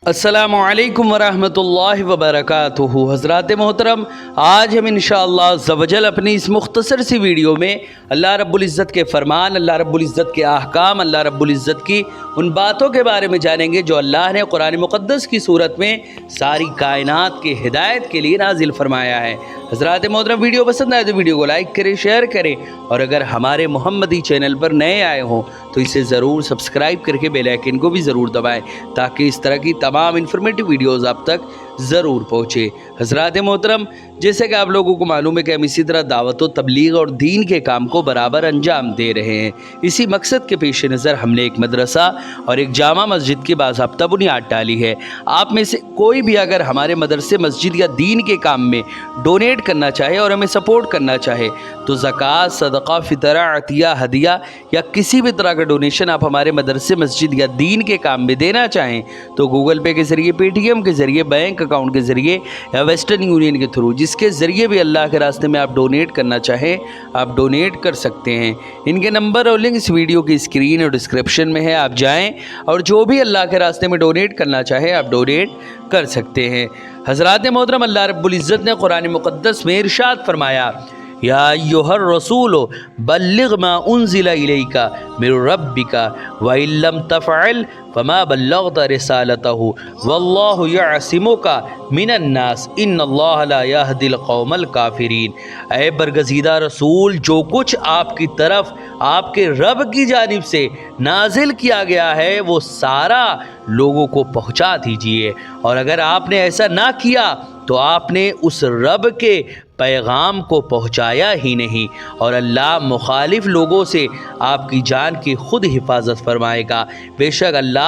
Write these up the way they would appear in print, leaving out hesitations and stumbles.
अस्सलामु अलैकुम वरहमतुल्लाहि वबरकातुहू। हज़रात मोहतरम, आज हम इंशाअल्लाह अज़्ज़वजल अपनी इस मुख्तसर सी वीडियो में अल्लाह रब्बुल इज़्ज़त के फ़रमान, अल्लाह रब्बुल इज़्ज़त के अहकाम, अल्लाह रब्बुल इज़्ज़त की उन बातों के बारे में जानेंगे जो अल्लाह ने कुरान मुक़द्दस की सूरत में सारी कायनात के हिदायत के लिए नाजिल फरमाया है। हज़रात मोहतरम, वीडियो पसंद आए तो वीडियो को लाइक करें, शेयर करें, और अगर हमारे मोहम्मदी चैनल पर नए आए हों तो इसे ज़रूर सब्सक्राइब करके बेल आइकन को भी ज़रूर दबाएं ताकि इस तरह की तमाम इन्फॉर्मेटिव वीडियोज़ आप तक ज़रूर पहुँचे। हज़रात मोहतरम, जैसे कि आप लोगों को मालूम है कि हम इसी तरह दावत व तबलीग और दीन के काम को बराबर अंजाम दे रहे हैं। इसी मकसद के पेश नज़र हमने एक मदरसा और एक जामा मस्जिद की बाज़ाब्ता बुनियाद डाली है। आप में से कोई भी अगर हमारे मदरसे, मस्जिद या दीन के काम में डोनेट करना चाहे और हमें सपोर्ट करना चाहे तो ज़कात, सदका, फितरा, अतिया, हदिया या किसी भी तरह का डोनेशन आप हमारे मदरसे, मस्जिद या दीन के काम में देना चाहें तो गूगल पे के ज़रिए, पेटीएम के ज़रिए, बैंक अकाउंट के ज़रिए या वेस्टर्न यूनियन के थ्रू, जिसके ज़रिए भी अल्लाह के रास्ते में आप डोनेट करना चाहें आप डोनेट कर सकते हैं। इनके नंबर और लिंक इस वीडियो की स्क्रीन और डिस्क्रिप्शन में है। आप जाएं और जो भी अल्लाह के रास्ते में डोनेट करना चाहे आप डोनेट कर सकते हैं। हज़रात मोहतरम, अल्लाह रब्बुल इज़्ज़त ने कुरान मुक़द्दस में इरशाद फरमाया, या अय्युहर रसूल बल्लिग मा उन्ज़िला इलैका मिर रब्बिका व इल्लम तफ़अल फमा बल्लग़त रिसालतहु वल्लाहु यअसिमुका मिनन नास इन्नल्लाह ला यहदिल कौमल काफिरीन। ऐ बरगज़ीदा रसूल, जो कुछ आपकी तरफ आपके रब की जानिब से नाजिल किया गया है वो सारा लोगों को पहुँचा दीजिए, और अगर आपने ऐसा ना किया तो आपने उस रब के पैगाम को पहुँचाया ही नहीं, और अल्लाह मुखालिफ लोगों से आपकी जान की खुद हिफाजत फरमाएगा। बेशक अल्लाह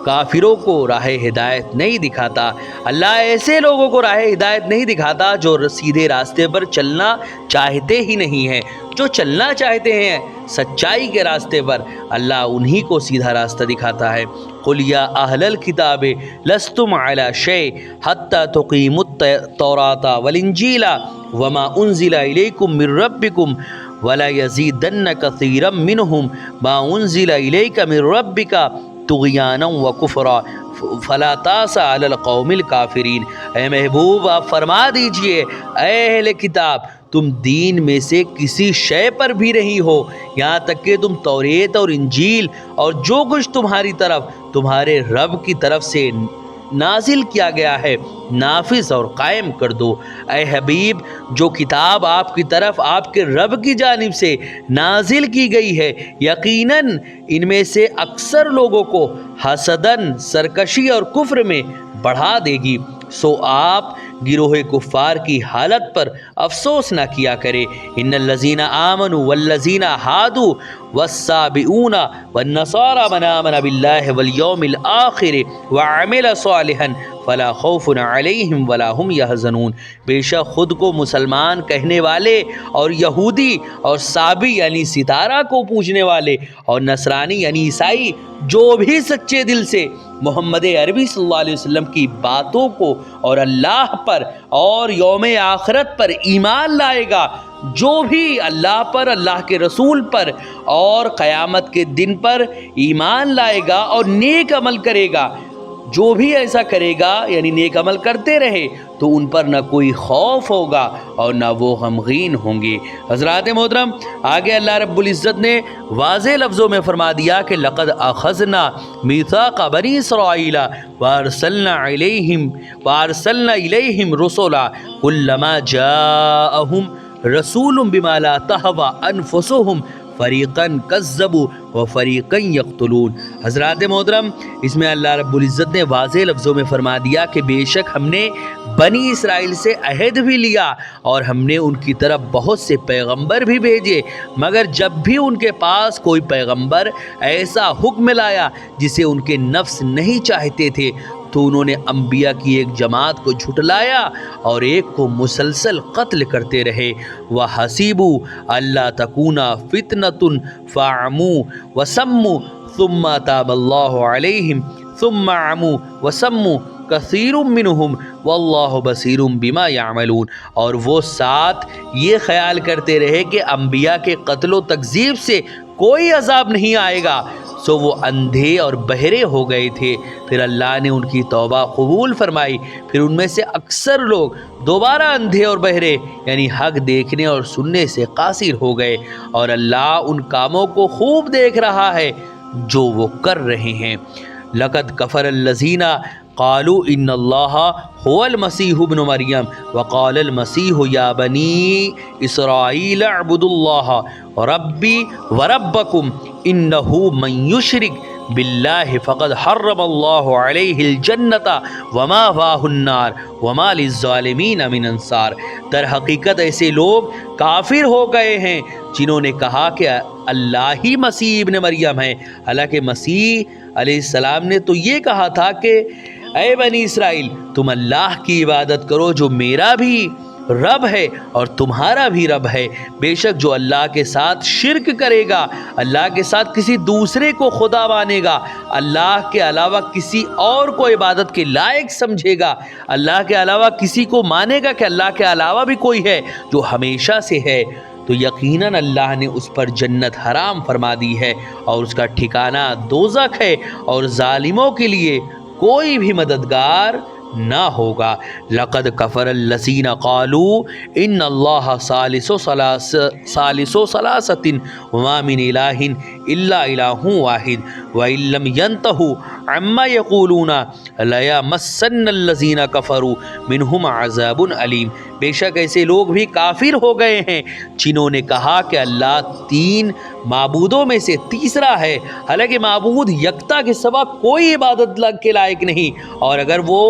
काफिरों को राह हिदायत नहीं दिखाता। अल्लाह ऐसे लोगों को राह हिदायत नहीं दिखाता जो सीधे रास्ते पर चलना चाहते ही नहीं हैं। जो चलना चाहते हैं सच्चाई के रास्ते पर, अल्लाह उन्हीं को सीधा रास्ता दिखाता है। कुल या अहलल किताबे लस्तुम अला शै हत्ता तुकीमुत तौराता वल इंजीला वमा उन्ज़िला इलैकुम मिर रब्बिकुम वला यज़ीदन्न कसीरम मिनहुम मा उन्ज़िला इलैका मिर रब्बिका तुग़यानन व कुफ़रा फला तासा अलल कौमिल काफिरीन। ऐ महबूब, आप फरमा दीजिए, ऐ अहले किताब, तुम दीन में से किसी शय पर भी नहीं हो, यहाँ तक कि तुम तौरेत और इंजील और जो कुछ तुम्हारी तरफ तुम्हारे रब की तरफ से नाजिल किया गया है नाफिज और कायम कर दो। ऐ हबीब, जो किताब आपकी तरफ आपके रब की जानिब से नाजिल की गई है यकीनन इनमें से अक्सर लोगों को हसदन, सरकशी और कुफ्र में बढ़ा देगी। सो आप गिरोह कुफ़ार की हालत पर अफसोस ना किया करे। इन्नल्लज़ीना आमनु वल्लज़ीना हादू वस्साबिऊना वन्नसारा मन आमन बिल्लाहि वल यौमिल आखिर व अमिल सालिहन फला खौफुन अलैहिम वला हुम यहज़नून। बेशक खुद को मुसलमान कहने वाले और यहूदी और साबी यानी सितारा को पूजने वाले और नसरानी यानी ईसाई जो भी सच्चे दिल से मोहम्मद अरबी सल्लल्लाहु अलैहि वसल्लम की बातों को और अल्लाह पर और यौम आखिरत पर ईमान लाएगा, जो भी अल्लाह पर, अल्लाह के रसूल पर और क़यामत के दिन पर ईमान लाएगा और नेक अमल करेगा, जो भी ऐसा करेगा यानी नेक अमल करते रहे तो उन पर न कोई खौफ होगा और न वो गमगीन होंगे। हज़रात मोहतरम, आगे अल्लाह रब्बुल इज़्ज़त ने वाज़े लफ्ज़ों में फरमा दिया कि लक़द अख़ज़ना मीसाक़ बनी इसराईला व अरसलना इलैहिम रुसुला कुल्लमा जाअहुम रसूलुम बिमा ला तहवा अनफुसुहुम फ़रीक़न कज़्ज़बू व फ़रीक़न यक़्तुलून। हज़रात मोहतरम, इसमें अल्लाह रब्बुल इज़्ज़त ने वाज़े लफ्ज़ों में फरमा दिया कि बेशक हमने बनी इसराइल से अहद भी लिया और हमने उनकी तरफ बहुत से पैगंबर भी भेजे, मगर जब भी उनके पास कोई पैगंबर ऐसा हुक्म लाया जिसे उनके नफ्स नहीं चाहते थे तो उन्होंने अंबिया की एक जमात को झुटलाया और एक को मुसलसल कत्ल करते रहे। व हसीबू अल्लाह तकूना फितनतुन फ़अमू वसम्मू सुम्मा ताबल्लाहु अलैहिम सुम्मा अमू वसम्मू कसीरुम मिनहुम वल्लाहु बसीरुम बिमा यामलून। और वो साथ ये ख्याल करते रहे कि अंबिया के कत्ल व तकजीब से कोई अजाब नहीं आएगा, सो वो अंधे और बहरे हो गए थे। फिर अल्लाह ने उनकी तौबा कबूल फरमाई। फिर उनमें से अक्सर लोग दोबारा अंधे और बहरे यानी हक देखने और सुनने से कासिर हो गए, और अल्लाह उन कामों को खूब देख रहा है जो वो कर रहे हैं। लक़द कफ़र अल्लज़ीना क़ालू इन्नल्लाह हुवल मसीह इब्न मरियम व क़ालल मसीह या बनी इसराईल अअबुदुल्लाह रब्बी व रब्बकुम इन्नहु मन युशरिक बिल्लाहि फ़क़द हर्रमल्लाहु अलैहिल जन्नता व मावाहुन नार व मा लिज़्ज़ालिमीन मिन अंसार। दर हकीकत ऐसे लोग काफिर हो गए हैं जिन्होंने कहा कि अल्लाह ही मसीह इब्न मरियम है। हालांकि मसीह अलैहिस्सलाम ने तो ये कहा था कि ऐ बनी इसराइल, तुम अल्लाह की इबादत करो जो मेरा भी रब है और तुम्हारा भी रब है। बेशक जो अल्लाह के साथ शिर्क करेगा, अल्लाह के साथ किसी दूसरे को खुदा मानेगा, अल्लाह के अलावा किसी और को इबादत के लायक समझेगा, अल्लाह के अलावा किसी को मानेगा कि अल्लाह के अलावा भी कोई है जो हमेशा से है, तो यकीनन अल्लाह ने उस पर जन्नत हराम फरमा दी है और उसका ठिकाना दोज़ख है, और जालिमों के लिए कोई भी मददगार ना होगा। लक़द कफ़र अल्लज़ीना क़ालू इन्नल्लाह सालिसु सलासतिन व मा मिन इलाहिन इल्ला इलाहुन वाहिद व इल्लम यंतहु अम्मा यक़ूलूना लयमस्सन्नल्लज़ीना कफ़रू मिनहुम अज़ाबुन अलीम। बेशक ऐसे लोग भी काफिर हो गए हैं जिन्होंने कहा कि अल्लाह तीन माबूदों में से तीसरा है, हालांकि माबूद यकता के सिवा कोई इबादत के लायक नहीं, और अगर वो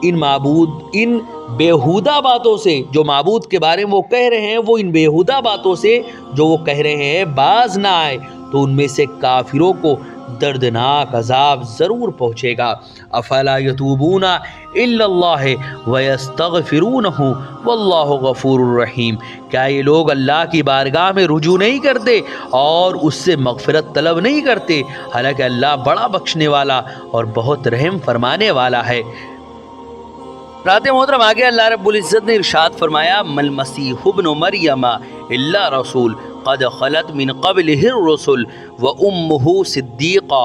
इन बेहुदा बातों से जो माबूद के बारे में वो कह रहे हैं, वो इन बेहुदा बातों से जो वो कह रहे हैं बाज ना आए, तो उनमें से काफिरों को दर्दनाक अजाब ज़रूर पहुँचेगा। अफला यतूबूना इल्लल्लाह व यस्तगफिरूनहु वल्लाहु गफूरुर रहीम। क्या ये लोग अल्लाह की बारगाह में रुजू नहीं करते और उससे मग़फ़िरत तलब नहीं करते, हालांकि अल्लाह बड़ा बख्शने वाला और बहुत रहम फरमाने वाला है। राते मोहतरम आगे अल्लाह रब्बुल इज़्ज़त ने इरशाद फरमाया, मल मसीह इब्न मरियम इल्ला रसूल क़द ख़लत मिन क़ब्लिहिर रुसुल व उम्मुहु सिद्दीक़ा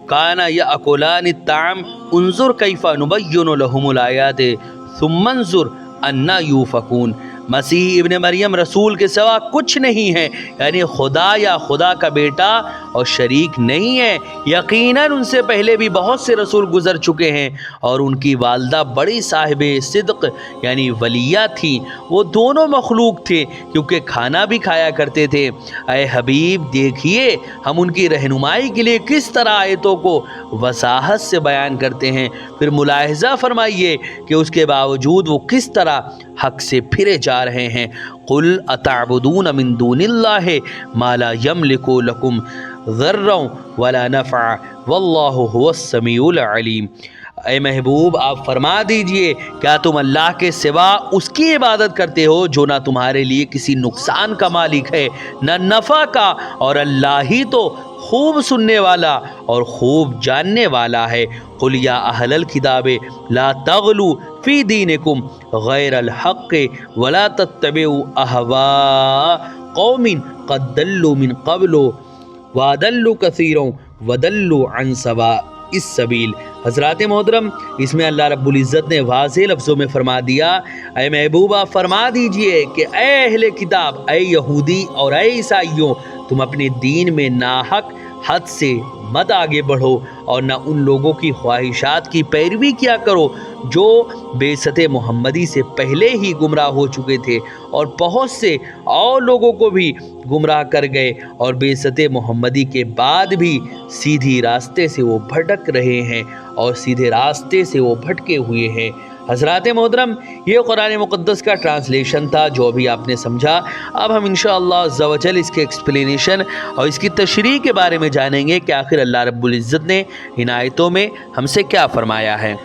काना यअकुलानि ताम उन्ज़ुर कैफ़ा नुबय्यिनु लहुमुल आयाति सुम्मा उन्ज़ुर अन्ना यूफ़कून। मसीह इब्न मरियम रसूल के सिवा कुछ नहीं है, यानी खुदा या खुदा का बेटा और शरीक नहीं है। यकीनन उनसे पहले भी बहुत से रसूल गुजर चुके हैं और उनकी वालदा बड़ी साहिब सिद्क़ यानी वलिया थी। वो दोनों मखलूक थे क्योंकि खाना भी खाया करते थे। ऐ हबीब देखिए हम उनकी रहनुमाई के लिए किस तरह आयतों को वसाहत से बयान करते हैं, फिर मुलाहिज़ा फरमाइए कि उसके बावजूद वो किस तरह हक से फिरे जा रहे हैं। कुल अताबुदून मिन दूनिल्लाहि मा ला यमलिकु लकुम ज़र्रन वला नफ़अ वल्लाहु हुवस समीउल अलीम। ऐ महबूब आप फरमा दीजिए, क्या तुम अल्लाह के सिवा उसकी इबादत करते हो जो ना तुम्हारे लिए किसी नुकसान का मालिक है ना नफ़ा का, और अल्लाह ही तो खूब सुनने वाला और खूब जानने वाला है। कुल या अहलल किताबे ला तग़लू फ़ी दीनिकुम गैरल हक़्क़ि वला तत्तबिउ अहवा कौमिन क़द दल्लू मिन क़ब्लु वदल्लू कसीरन वदल्लू अन सवा इस सबील। हज़रात मोहतरम इसमें अल्लाह रब्बुल इज़्ज़त ने वाज़ेह लफ्ज़ों में फरमा दिया, ऐ महबूबा फरमा दीजिए कि ऐ अहले किताब, ऐ यहूदी और ऐ ईसाइयों, तुम अपने दीन में नाहक हद से मत आगे बढ़ो और न उन लोगों की ख्वाहिशात की पैरवी किया करो जो बेसते मोहम्मदी से पहले ही गुमराह हो चुके थे और बहुत से और लोगों को भी गुमराह कर गए, और बेसते मोहम्मदी के बाद भी सीधी रास्ते से वो भटक रहे हैं और सीधे रास्ते से वो भटके हुए हैं। हज़रात मोहतरम ये कुरान मुक़द्दस का ट्रांसलेशन था जो अभी आपने समझा। अब हम इंशाअल्लाह अज़्ज़ा व जल इसके एक्सप्लेनेशन और इसकी तशरीह के बारे में जानेंगे कि आखिर अल्लाह रब्बुल इज़्ज़त ने इन आयतों में हमसे क्या फ़रमाया है।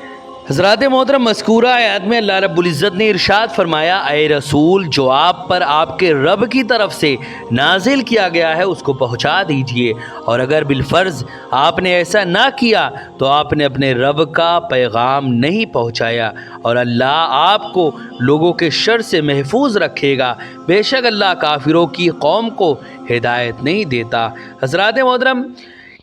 حضرات محترم، مذکورہ آیات میں اللہ رب العزت نے ارشاد فرمایا، اے رسول جو آپ پر آپ کے رب کی طرف سے نازل کیا گیا ہے اس کو پہنچا دیجئے، اور اگر بالفرض آپ نے ایسا نہ کیا تو آپ نے اپنے رب کا پیغام نہیں پہنچایا، اور اللہ آپ کو لوگوں کے شر سے محفوظ رکھے گا، بے شک اللہ کافروں کی قوم کو ہدایت نہیں دیتا۔ حضرات محترم،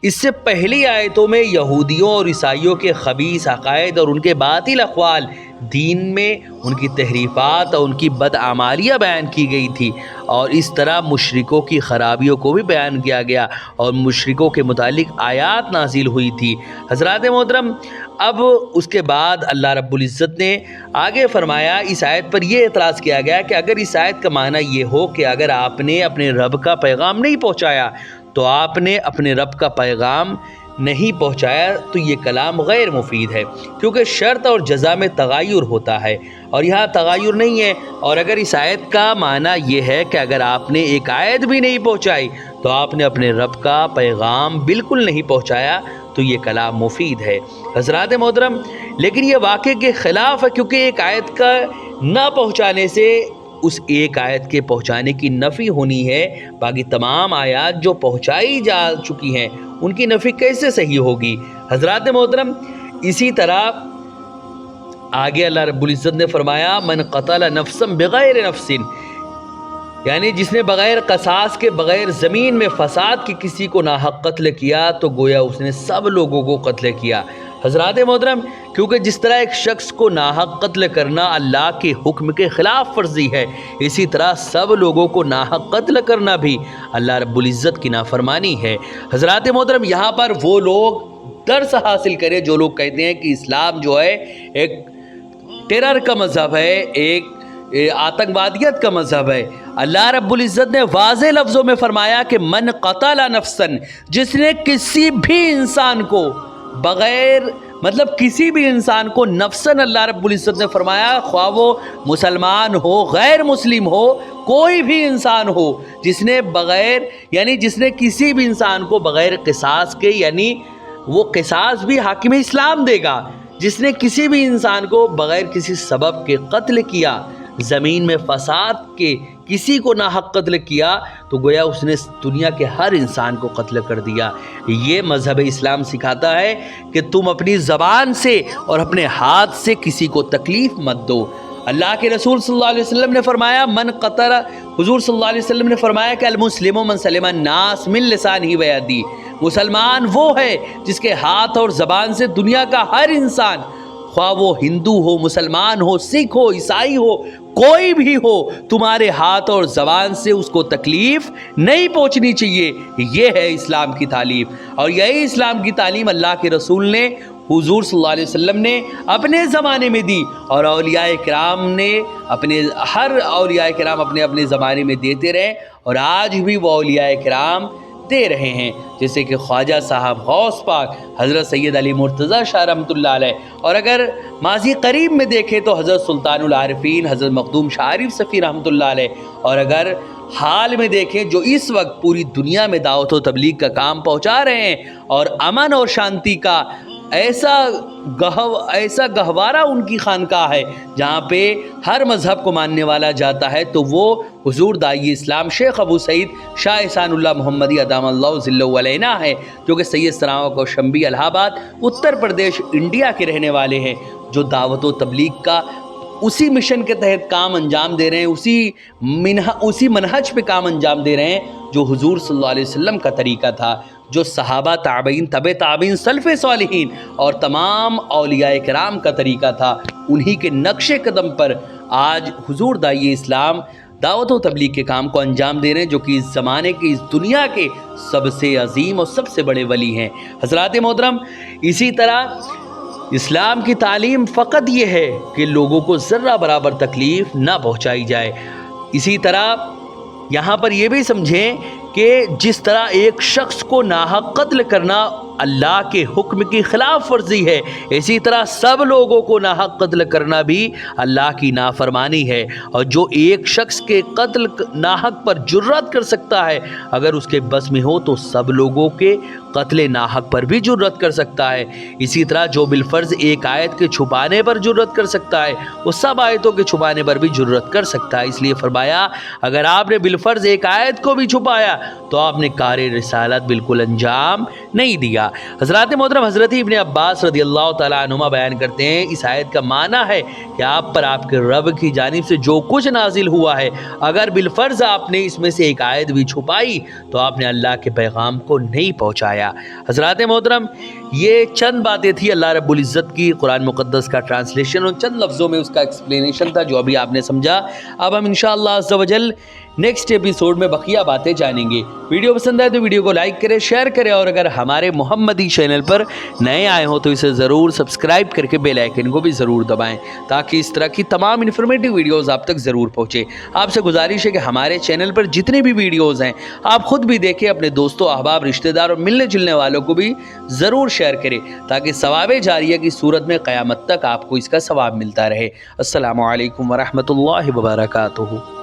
اس سے پہلی آیتوں میں یہودیوں اور عیسائیوں کے خبیث عقائد اور ان کے باطل اقوال، دین میں ان کی تحریفات اور ان کی بدعمالیاں بیان کی گئی تھی، اور اس طرح مشرکوں کی خرابیوں کو بھی بیان کیا گیا اور مشرکوں کے متعلق آیات نازل ہوئی تھی۔ حضرات محترم، اب اس کے بعد اللہ رب العزت نے آگے فرمایا، اس آیت پر یہ اعتراض کیا گیا کہ اگر اس آیت کا معنی یہ ہو کہ اگر آپ نے اپنے رب کا پیغام نہیں پہنچایا تو آپ نے اپنے رب کا پیغام نہیں پہنچایا، تو یہ کلام غیر مفید ہے، کیونکہ شرط اور جزا میں تغیر ہوتا ہے اور یہاں تغیر نہیں ہے۔ اور اگر اس آیت کا معنی یہ ہے کہ اگر آپ نے ایک آیت بھی نہیں پہنچائی تو آپ نے اپنے رب کا پیغام بالکل نہیں پہنچایا، تو یہ کلام مفید ہے۔ حضرات محترم، لیکن یہ واقعے کے خلاف ہے، کیونکہ ایک آیت کا نہ پہنچانے سے اس ایک آیت کے پہنچانے کی نفی ہونی ہے، باقی تمام آیات جو پہنچائی جا چکی ہیں ان کی نفی کیسے صحیح ہوگی؟ حضرات محترم، اسی طرح آگے اللہ رب العزت نے فرمایا، من قتل نفسا بغیر نفس، یعنی جس نے بغیر قصاص کے، بغیر زمین میں فساد کے کسی کو ناحق قتل کیا تو گویا اس نے سب لوگوں کو قتل کیا۔ حضرات محترم، کیونکہ جس طرح ایک شخص کو ناحق قتل کرنا اللہ کے حکم کے خلاف ورزی ہے، اسی طرح سب لوگوں کو ناحق قتل کرنا بھی اللہ رب العزت کی نافرمانی ہے۔ حضرات محترم، یہاں پر وہ لوگ درس حاصل کریں جو لوگ کہتے ہیں کہ اسلام جو ہے ایک ٹیرر کا مذہب ہے، ایک آتنکوادیت کا مذہب ہے۔ اللہ رب العزت نے واضح لفظوں میں فرمایا کہ من قتل نفسا، جس نے کسی بھی انسان کو بغیر، مطلب کسی بھی انسان کو نفسن، اللہ رب العزت نے فرمایا خواہ وہ مسلمان ہو، غیر مسلم ہو، کوئی بھی انسان ہو، جس نے بغیر، یعنی جس نے کسی بھی انسان کو بغیر قصاص کے، یعنی وہ قصاص بھی حاکم اسلام دے گا، جس نے کسی بھی انسان کو بغیر کسی سبب کے قتل کیا، زمین میں فساد کے کسی کو ناحق قتل کیا، تو گویا اس نے دنیا کے ہر انسان کو قتل کر دیا۔ یہ مذہب اسلام سکھاتا ہے کہ تم اپنی زبان سے اور اپنے ہاتھ سے کسی کو تکلیف مت دو۔ اللہ کے رسول صلی اللہ علیہ وسلم نے فرمایا، من قتل، حضور صلی اللہ علیہ وسلم نے فرمایا کہ المسلم من سلم الناس من لسانہ و یدہ، مسلمان وہ ہے جس کے ہاتھ اور زبان سے دنیا کا ہر انسان، خواہ وہ ہندو ہو، مسلمان ہو، سکھ ہو، عیسائی ہو، کوئی بھی ہو، تمہارے ہاتھ اور زبان سے اس کو تکلیف نہیں پہنچنی چاہیے۔ یہ ہے اسلام کی تعلیم، اور یہی اسلام کی تعلیم اللہ کے رسول نے، حضور صلی اللہ علیہ وسلم نے اپنے زمانے میں دی، اور اولیاء کرام نے ہر اولیاء کرام اپنے زمانے میں دیتے رہے، اور آج بھی وہ اولیاء کرام دے رہے ہیں، جیسے کہ خواجہ صاحب غوث پاک حضرت سید علی مرتضیٰ شاہ رحمۃ اللہ علیہ، اور اگر ماضی قریب میں دیکھیں تو حضرت سلطان العارفین حضرت مخدوم شاہ عارف صفی رحمۃ اللہ علیہ، اور اگر حال میں دیکھیں جو اس وقت پوری دنیا میں دعوت و تبلیغ کا کام پہنچا رہے ہیں، اور امن اور شانتی کا ایسا گہوارہ ان کی خانقاہ ہے جہاں پہ ہر مذہب کو ماننے والا جاتا ہے، تو وہ حضور داعی اسلام شیخ ابو سعید شاہ احسان اللہ محمدی ادام اللہ ذلہ علینا ہے، جو کہ سید ثناء کوشمبی الہ آباد اتر پردیش انڈیا کے رہنے والے ہیں، جو دعوت و تبلیغ کا اسی مشن کے تحت کام انجام دے رہے ہیں، اسی منہج پہ کام انجام دے رہے ہیں جو حضور صلی اللہ علیہ وسلم کا طریقہ تھا، جو صحابہ، تابعین، تبع تابعین، سلف صالحین اور تمام اولیاء کرام کا طریقہ تھا۔ انہی کے نقش قدم پر آج حضور داعی اسلام دعوت و تبلیغ کے کام کو انجام دے رہے ہیں، جو کہ اس زمانے کے، اس دنیا کے سب سے عظیم اور سب سے بڑے ولی ہیں۔ حضرات محترم، اسی طرح اسلام کی تعلیم فقط یہ ہے کہ لوگوں کو ذرہ برابر تکلیف نہ پہنچائی جائے۔ اسی طرح یہاں پر یہ بھی سمجھیں کہ جس طرح ایک شخص کو ناحق قتل کرنا اللہ کے حکم کی خلاف ورزی ہے، اسی طرح سب لوگوں کو ناحق قتل کرنا بھی اللہ کی نافرمانی ہے، اور جو ایک شخص کے قتل ناحق پر جرات کر سکتا ہے اگر اس کے بس میں ہو تو سب لوگوں کے قتل ناحق پر بھی جرات کر سکتا ہے۔ اسی طرح جو بالفرض ایک آیت کے چھپانے پر جرات کر سکتا ہے وہ سب آیتوں کے چھپانے پر بھی جرات کر سکتا ہے۔ اس لیے فرمایا اگر آپ نے بالفرض ایک آیت کو بھی چھپایا تو آپ نے کار رسالت بالکل انجام نہیں دیا۔ حضرات محترم، حضرت ابن عباس رضی اللہ تعالیٰ عنہما بیان کرتے ہیں اس آیت کا معنی ہے کہ آپ پر آپ کے رب کی جانب سے جو کچھ نازل ہوا ہے اگر بالفرض آپ نے اس میں سے ایک آیت بھی چھپائی تو آپ نے اللہ کے پیغام کو نہیں پہنچایا۔ حضرات محترم، یہ چند باتیں تھی اللہ رب العزت کی قرآن مقدس کا ٹرانسلیشن اور چند لفظوں میں اس کا ایکسپلینیشن تھا جو ابھی آپ نے سمجھا۔ اب ہم انشاءاللہ عز و جل نیکسٹ ایپیسوڈ میں بقیہ باتیں جانیں گے۔ ویڈیو پسند آئے تو ویڈیو کو لائک کریں، شیئر کریں، اور اگر ہمارے محمدی چینل پر نئے آئے ہوں تو اسے ضرور سبسکرائب کر کے بیل آئیکن کو بھی ضرور دبائیں تاکہ اس طرح کی تمام انفارمیٹیو ویڈیوز آپ تک ضرور پہنچے۔ آپ سے گزارش ہے کہ ہمارے چینل پر جتنی بھی ویڈیوز ہیں آپ خود بھی دیکھیں، اپنے دوستوں، احباب، رشتہ دار اور ملنے جلنے والوں کو بھی ضرور شیئر کریں تاکہ ثواب جاریہ کی صورت میں قیامت تک آپ کو اس کا ثواب ملتا رہے۔ السلام علیکم ورحمۃ اللہ وبرکاتہ۔